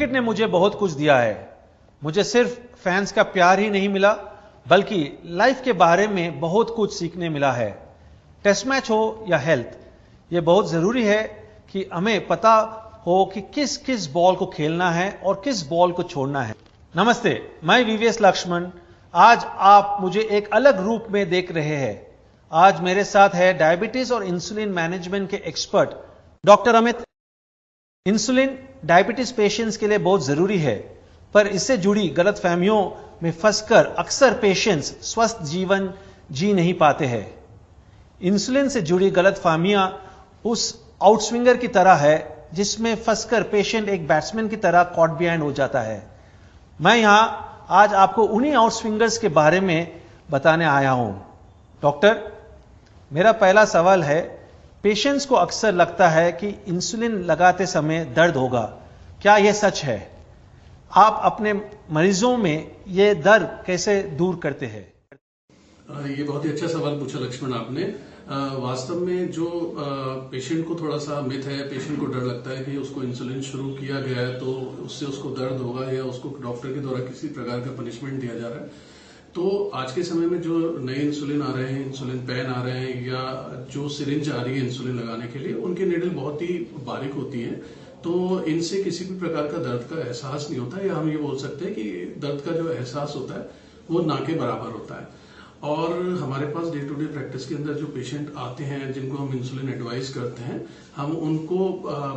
Cricket ने मुझे बहुत कुछ दिया है। मुझे सिर्फ फैंस का प्यार ही नहीं मिला, बल्कि लाइफ के बारे में बहुत कुछ सीखने मिला है। टेस्ट मैच हो या हेल्थ, यह बहुत जरूरी है कि हमें पता हो कि किस किस बॉल को खेलना है और किस बॉल को छोड़ना है। नमस्ते, मैं वीवीएस लक्ष्मण। आज आप मुझे एक अलग रूप में देख रहे हैं। आज मेरे साथ है डायबिटीज और इंसुलिन मैनेजमेंट के expert doctor Amit. Insulin diabetes patients के लिए बहुत जरूरी है, पर इससे जुड़ी गलतफहमियों में फंसकर अक्सर पेशेंट्स स्वस्थ जीवन जी नहीं पाते हैं। इंसुलिन से जुड़ी गलतफहमियां उस आउटस्विंगर की तरह है जिसमें फंसकर पेशेंट एक बैट्समैन की तरह कॉट बिहाइंड हो जाता है। मैं यहां आज आपको उन्हीं आउटस्विंगर्स के बारे में बताने आया हूं। डॉक्टर, मेरा पहला सवाल है, पेशेंट्स को अक्सर लगता है कि इंसुलिन लगाते समय दर्द होगा, क्या यह सच है? आप अपने मरीजों में यह दर्द कैसे दूर करते हैं? ये बहुत ही अच्छा सवाल पूछा लक्ष्मण आपने। वास्तव में जो पेशेंट को थोड़ा सा मिथ है, पेशेंट को डर लगता है कि उसको इंसुलिन शुरू किया गया है तो उससे उसको दर्द होगा या उसको डॉक्टर के द्वारा किसी प्रकार का पनिशमेंट दिया जा रहा है। तो आज के समय में जो नए इंसुलिन आ रहे हैं, इंसुलिन पेन आ रहे हैं या जो सिरिंज आ रही है इंसुलिन लगाने के लिए, उनकी नीडल बहुत ही बारीक होती है, तो इनसे किसी भी प्रकार का दर्द का एहसास नहीं होता, या हम ये बोल सकते हैं कि दर्द का जो एहसास होता है वो ना के बराबर होता है। और हमारे पास डे टू डे प्रैक्टिस के अंदर जो पेशेंट आते हैं जिनको हम इंसुलिन एडवाइस करते हैं, हम उनको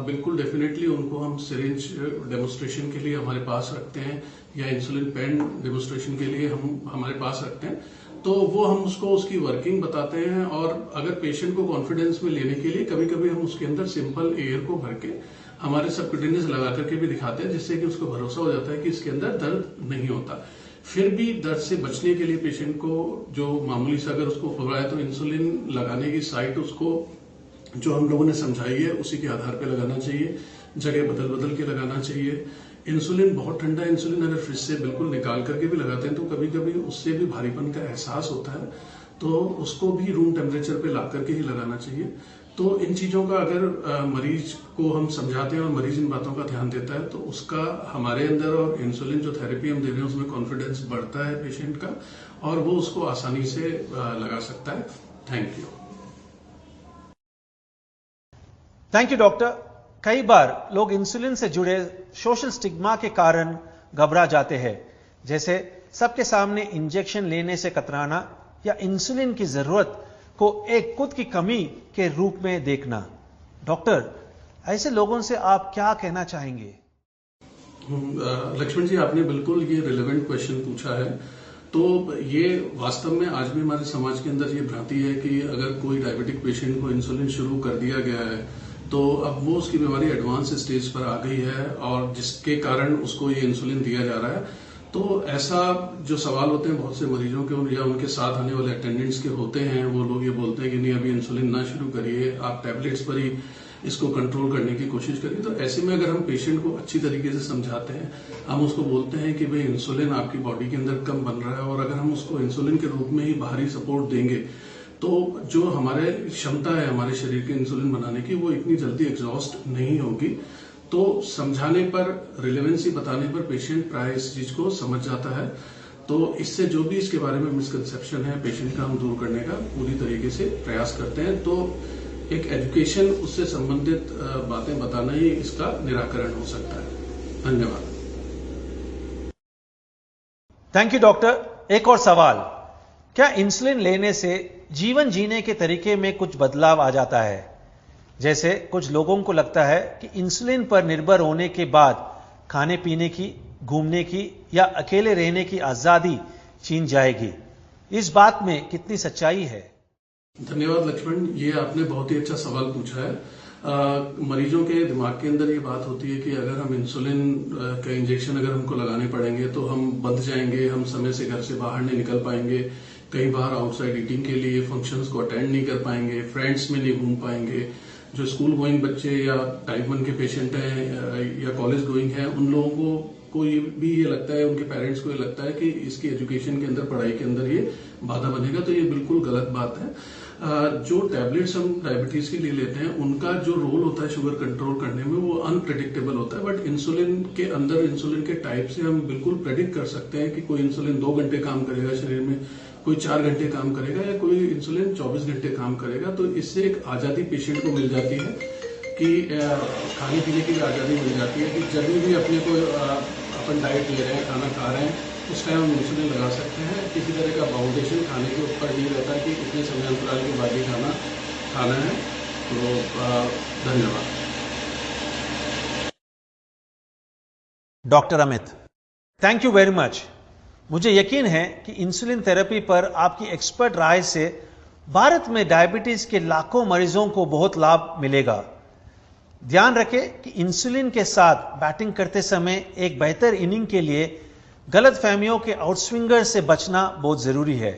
बिल्कुल डेफिनेटली उनको हम सिरिंज डेमोस्ट्रेशन के लिए हमारे पास रखते हैं या इंसुलिन पेन डेमोस्ट्रेशन के लिए हम हमारे पास रखते हैं। तो वो हम उसको उसकी वर्किंग बताते हैं, और अगर पेशेंट को कॉन्फिडेंस में लेने के लिए कभी कभी हम उसके अंदर सिंपल एयर को भर के हमारे सबक्यूटेनियस लगा करके भी दिखाते हैं, जिससे कि उसको भरोसा हो जाता है कि इसके अंदर दर्द नहीं होता। फिर भी दर्द से बचने के लिए पेशेंट को जो मामूली सा अगर उसको हो रहा है तो इंसुलिन लगाने की साइट उसको जो हम लोगों ने समझाई है उसी के आधार पे लगाना चाहिए, जगह बदल बदल के लगाना चाहिए। इंसुलिन बहुत ठंडा इंसुलिन अगर फ्रिज से बिल्कुल निकाल करके भी लगाते हैं तो कभी कभी उससे भी भारीपन का एहसास होता है, तो उसको भी रूम टेम्परेचर पे ला करके ही लगाना चाहिए। तो इन चीजों का अगर मरीज को हम समझाते हैं और मरीज इन बातों का ध्यान देता है तो उसका हमारे अंदर और इंसुलिन जो थेरेपी हम दे रहे हैं उसमें कॉन्फिडेंस बढ़ता है पेशेंट का, और वो उसको आसानी से लगा सकता है। Thank you. Thank you doctor. कई बार लोग इंसुलिन से जुड़े सोशल स्टिग्मा के कारण घबरा जाते हैं, जैसे सबके सामने इंजेक्शन लेने से कतराना या इंसुलिन की जरूरत को एक खुद की कमी के रूप में देखना। डॉक्टर, ऐसे लोगों से आप क्या कहना चाहेंगे? लक्ष्मण जी, आपने बिल्कुल ये रिलेवेंट क्वेश्चन पूछा है। तो ये वास्तव में आज भी हमारे समाज के अंदर ये भ्रांति है कि अगर कोई डायबिटिक पेशेंट को इंसुलिन शुरू कर दिया गया है तो अब वो उसकी बीमारी एडवांस स्टेज पर आ गई है और जिसके कारण उसको ये इंसुलिन दिया जा रहा है। तो ऐसा जो सवाल होते हैं बहुत से मरीजों के या उनके साथ आने वाले अटेंडेंट्स के होते हैं, वो लोग ये बोलते हैं कि नहीं, अभी इंसुलिन ना शुरू करिए, आप टैबलेट्स पर ही इसको कंट्रोल करने की कोशिश करिए। तो ऐसे में अगर हम पेशेंट को अच्छी तरीके से समझाते हैं, हम उसको बोलते हैं कि भाई इंसुलिन आपकी बॉडी के अंदर कम बन रहा है, और अगर हम उसको इंसुलिन के रूप में ही बाहरी सपोर्ट देंगे तो जो हमारे क्षमता है हमारे शरीर के इंसुलिन बनाने की, वो इतनी जल्दी एग्जॉस्ट नहीं होगी। तो समझाने पर, रिलेवेंसी बताने पर पेशेंट प्राय इस चीज को समझ जाता है। तो इससे जो भी इसके बारे में मिसकंसेप्शन है पेशेंट का, हम दूर करने का पूरी तरीके से प्रयास करते हैं। तो एक एजुकेशन, उससे संबंधित बातें बताना ही इसका निराकरण हो सकता है। धन्यवाद। Thank you doctor. एक और सवाल, क्या इंसुलिन लेने से जीवन जीने के तरीके में कुछ बदलाव आ जाता है? जैसे कुछ लोगों को लगता है कि इंसुलिन पर निर्भर होने के बाद खाने पीने की, घूमने की या अकेले रहने की आजादी छीन जाएगी। इस बात में कितनी सच्चाई है? धन्यवाद लक्ष्मण, ये आपने बहुत ही अच्छा सवाल पूछा है। मरीजों के दिमाग के अंदर ये बात होती है कि अगर हम इंसुलिन का इंजेक्शन अगर हमको लगाने पड़ेंगे तो हम बंध जाएंगे, हम समय से घर से बाहर नहीं निकल पाएंगे, कई बार आउटसाइड ईटिंग के लिए फंक्शंस को अटेंड नहीं कर पाएंगे, फ्रेंड्स में नहीं घूम पाएंगे। जो स्कूल गोइंग बच्चे या टाइप 1 के पेशेंट हैं या कॉलेज गोइंग हैं, उन लोगों कोई भी ये लगता है, उनके पेरेंट्स को ये लगता है कि इसकी एजुकेशन के अंदर, पढ़ाई के अंदर ये बाधा बनेगा, तो ये बिल्कुल गलत बात है। जो टैबलेट्स हम डायबिटीज के लिए लेते हैं उनका जो रोल होता है शुगर कंट्रोल करने में वो अनप्रेडिक्टेबल होता है, बट इंसुलिन के अंदर इंसुलिन के टाइप से हम बिल्कुल प्रेडिक्ट कर सकते हैं कि कोई इंसुलिन 2 घंटे काम करेगा शरीर में, कोई 4 घंटे काम करेगा, या कोई इंसुलिन 24 घंटे काम करेगा। तो इससे एक आजादी पेशेंट को मिल जाती है कि खाने पीने की भी आजादी मिल जाती है कि जब भी अपने को अपन डाइट ले रहे हैं, खाना खा रहे हैं, उस टाइम हम इंसुलिन लगा सकते हैं। किसी तरह का बाउंडेशन खाने के ऊपर नहीं रहता है कि इतने समय अंतराल के बाद ही खाना है। तो धन्यवाद। Doctor Amit, thank you very much. मुझे यकीन है कि इंसुलिन थेरेपी पर आपकी एक्सपर्ट राय से भारत में डायबिटीज के लाखों मरीजों को बहुत लाभ मिलेगा। ध्यान रखें कि इंसुलिन के साथ बैटिंग करते समय एक बेहतर इनिंग के लिए गलत फहमियों के आउटस्विंगर से बचना बहुत जरूरी है।